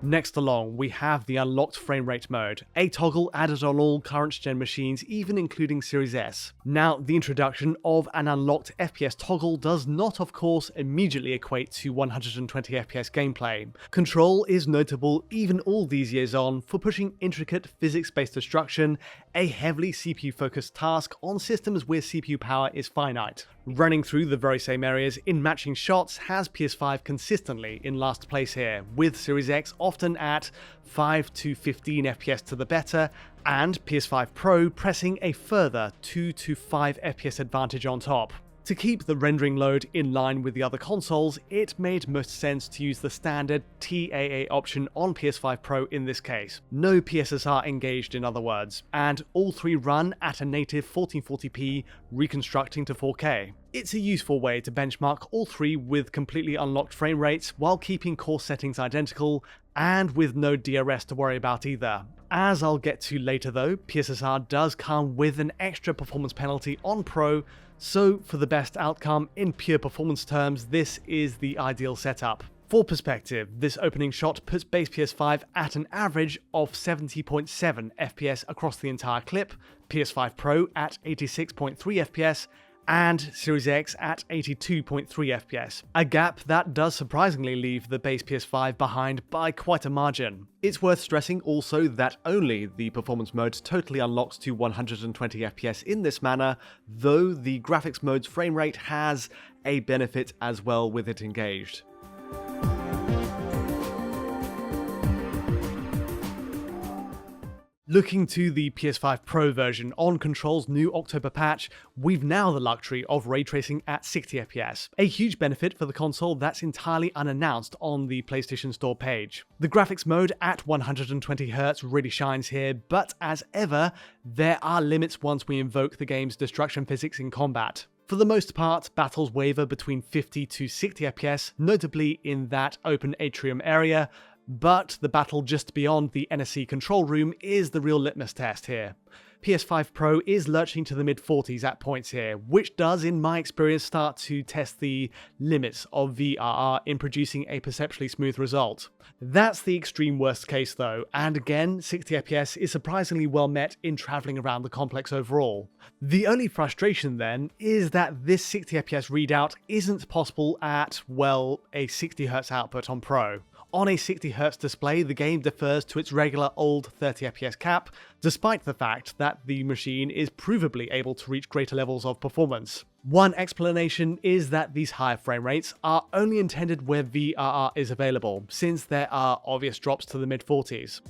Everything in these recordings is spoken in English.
Next along, we have the unlocked frame rate mode, a toggle added on all current-gen machines, even including Series S. Now, the introduction of an unlocked FPS toggle does not, of course, immediately equate to 120 FPS gameplay. Control is notable even all these years on for pushing intricate physics-based destruction, a heavily CPU-focused task on systems where CPU power is finite. Running through the very same areas in matching shots has PS5 consistently in last place here, with Series X often at 5 to 15 FPS to the better, and PS5 Pro pressing a further 2 to 5 FPS advantage on top. To keep the rendering load in line with the other consoles, it made most sense to use the standard TAA option on PS5 Pro in this case. No PSSR engaged in other words, and all three run at a native 1440p reconstructing to 4K. It's a useful way to benchmark all three with completely unlocked frame rates while keeping core settings identical and with no DRS to worry about either. As I'll get to later though, PSSR does come with an extra performance penalty on Pro, so for the best outcome in pure performance terms, this is the ideal setup. For perspective, this opening shot puts base PS5 at an average of 70.7 FPS across the entire clip, PS5 Pro at 86.3 FPS, and Series X at 82.3 FPS, a gap that does surprisingly leave the base PS5 behind by quite a margin. It's worth stressing also that only the performance mode totally unlocks to 120 FPS in this manner, though the graphics mode's frame rate has a benefit as well with it engaged. Looking to the PS5 Pro version on Control's new October patch, we've now the luxury of ray tracing at 60 FPS, a huge benefit for the console that's entirely unannounced on the PlayStation Store page. The graphics mode at 120Hz really shines here, but as ever, there are limits once we invoke the game's destruction physics in combat. For the most part, battles waver between 50 to 60 FPS, notably in that open atrium area, but the battle just beyond the NSC control room is the real litmus test here. PS5 Pro is lurching to the mid-40s at points here, which does, in my experience, start to test the limits of VRR in producing a perceptually smooth result. That's the extreme worst case though, and again, 60 FPS is surprisingly well met in travelling around the complex overall. The only frustration then is that this 60 FPS readout isn't possible at, well, a 60Hz output on Pro. On a 60Hz display, the game defers to its regular old 30 FPS cap, despite the fact that the machine is provably able to reach greater levels of performance. One explanation is that these higher frame rates are only intended where VRR is available, since there are obvious drops to the mid-40s.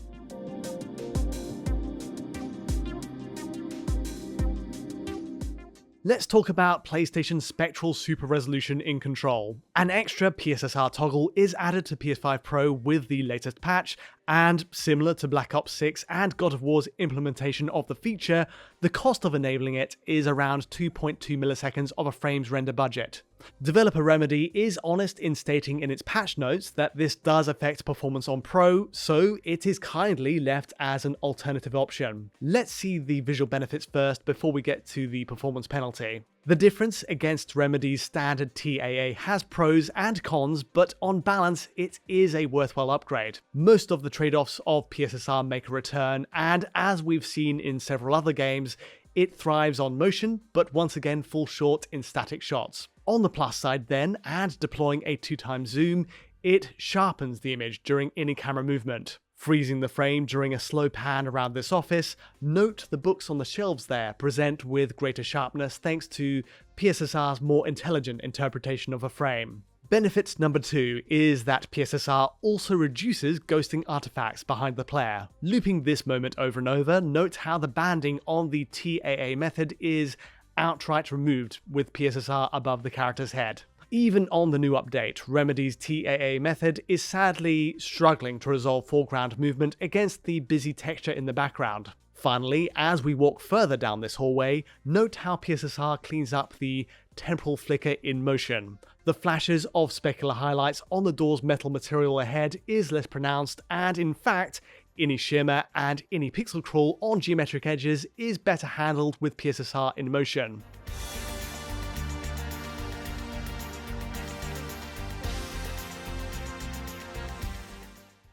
Let's talk about PlayStation's Spectral Super Resolution in Control. An extra PSSR toggle is added to PS5 Pro with the latest patch, and similar to Black Ops 6 and God of War's implementation of the feature, the cost of enabling it is around 2.2 milliseconds of a frame's render budget. Developer Remedy is honest in stating in its patch notes that this does affect performance on Pro, so it is kindly left as an alternative option. Let's see the visual benefits first before we get to the performance penalty. The difference against Remedy's standard TAA has pros and cons, but on balance, it is a worthwhile upgrade. Most of the trade-offs of PSSR make a return, and as we've seen in several other games, it thrives on motion, but once again falls short in static shots. On the plus side then, and deploying a 2x zoom, it sharpens the image during in-camera movement. Freezing the frame during a slow pan around this office, note the books on the shelves there present with greater sharpness thanks to PSSR's more intelligent interpretation of a frame. Benefit number 2 is that PSSR also reduces ghosting artifacts behind the player. Looping this moment over and over, note how the banding on the TAA method is outright removed with PSSR above the character's head. Even on the new update, Remedy's TAA method is sadly struggling to resolve foreground movement against the busy texture in the background. Finally, as we walk further down this hallway, note how PSSR cleans up the temporal flicker in motion. The flashes of specular highlights on the door's metal material ahead is less pronounced, and in fact, any shimmer and any pixel crawl on geometric edges is better handled with PSSR in motion.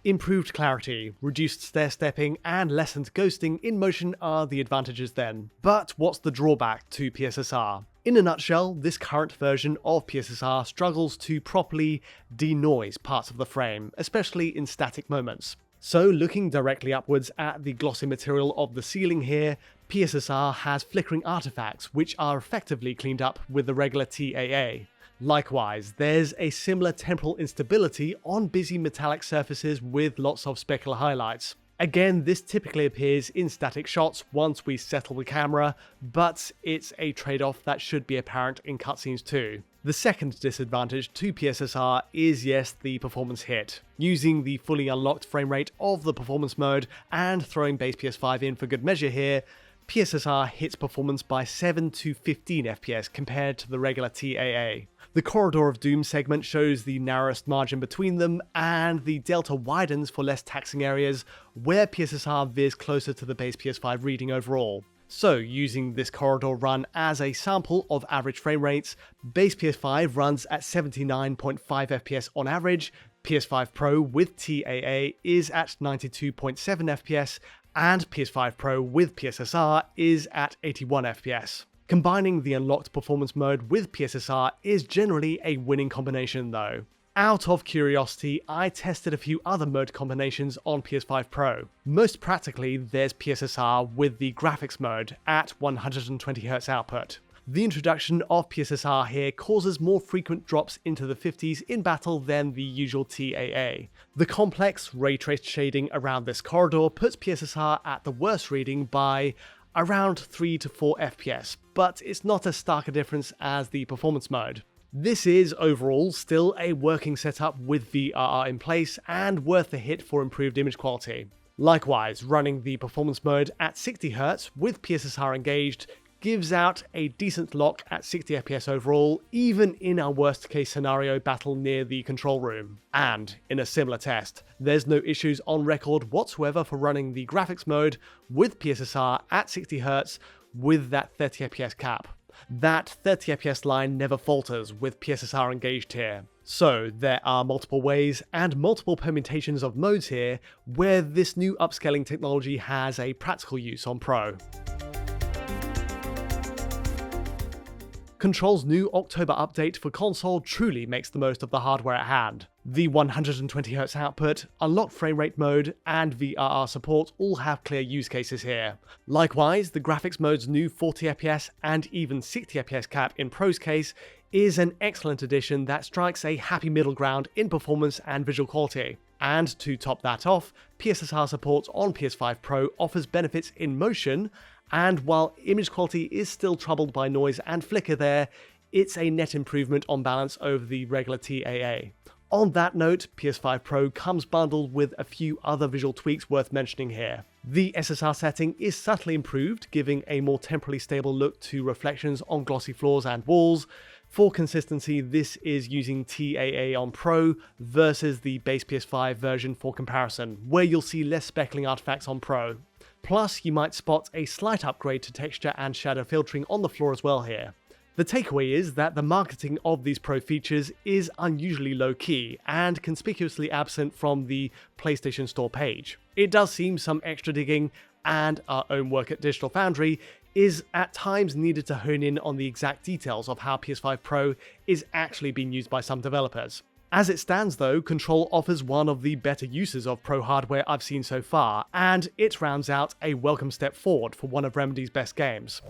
Improved clarity, reduced stair-stepping, and lessened ghosting in motion are the advantages then. But what's the drawback to PSSR? In a nutshell, this current version of PSSR struggles to properly denoise parts of the frame, especially in static moments. So looking directly upwards at the glossy material of the ceiling here, PSSR has flickering artifacts which are effectively cleaned up with the regular TAA. Likewise, there's a similar temporal instability on busy metallic surfaces with lots of specular highlights. Again, this typically appears in static shots once we settle the camera, but it's a trade-off that should be apparent in cutscenes too. The second disadvantage to PSSR is, yes, the performance hit. Using the fully unlocked frame rate of the performance mode and throwing base PS5 in for good measure here, PSSR hits performance by 7 to 15 FPS compared to the regular TAA. The Corridor of Doom segment shows the narrowest margin between them, and the delta widens for less taxing areas, where PSSR veers closer to the base PS5 reading overall. So, using this corridor run as a sample of average frame rates, base PS5 runs at 79.5 FPS on average, PS5 Pro with TAA is at 92.7 FPS, and PS5 Pro with PSSR is at 81 FPS. Combining the unlocked performance mode with PSSR is generally a winning combination though. Out of curiosity, I tested a few other mode combinations on PS5 Pro. Most practically, there's PSSR with the graphics mode at 120Hz output. The introduction of PSSR here causes more frequent drops into the 50s in battle than the usual TAA. The complex ray-traced shading around this corridor puts PSSR at the worst reading by around 3 to 4 FPS, but it's not as stark a difference as the performance mode. This is overall still a working setup with VRR in place and worth the hit for improved image quality. Likewise, running the performance mode at 60Hz with PSSR engaged gives out a decent lock at 60 FPS overall, even in our worst case scenario battle near the control room. And in a similar test, there's no issues on record whatsoever for running the graphics mode with PSSR at 60Hz with that 30 FPS cap. That 30 FPS line never falters with PSSR engaged here. So there are multiple ways and multiple permutations of modes here where this new upscaling technology has a practical use on Pro. Control's new October update for console truly makes the most of the hardware at hand. The 120Hz output, unlocked frame rate mode, and VRR support all have clear use cases here. Likewise, the graphics mode's new 40 FPS and even 60 FPS cap in Pro's case is an excellent addition that strikes a happy middle ground in performance and visual quality. And to top that off, PSSR support on PS5 Pro offers benefits in motion, and while image quality is still troubled by noise and flicker there, it's a net improvement on balance over the regular TAA. On that note, PS5 Pro comes bundled with a few other visual tweaks worth mentioning here. The SSR setting is subtly improved, giving a more temporally stable look to reflections on glossy floors and walls. For consistency, this is using TAA on Pro versus the base PS5 version for comparison, where you'll see less speckling artifacts on Pro. Plus, you might spot a slight upgrade to texture and shadow filtering on the floor as well here. The takeaway is that the marketing of these Pro features is unusually low-key and conspicuously absent from the PlayStation Store page. It does seem some extra digging, and our own work at Digital Foundry is at times needed to hone in on the exact details of how PS5 Pro is actually being used by some developers. As it stands though, Control offers one of the better uses of Pro hardware I've seen so far, and it rounds out a welcome step forward for one of Remedy's best games.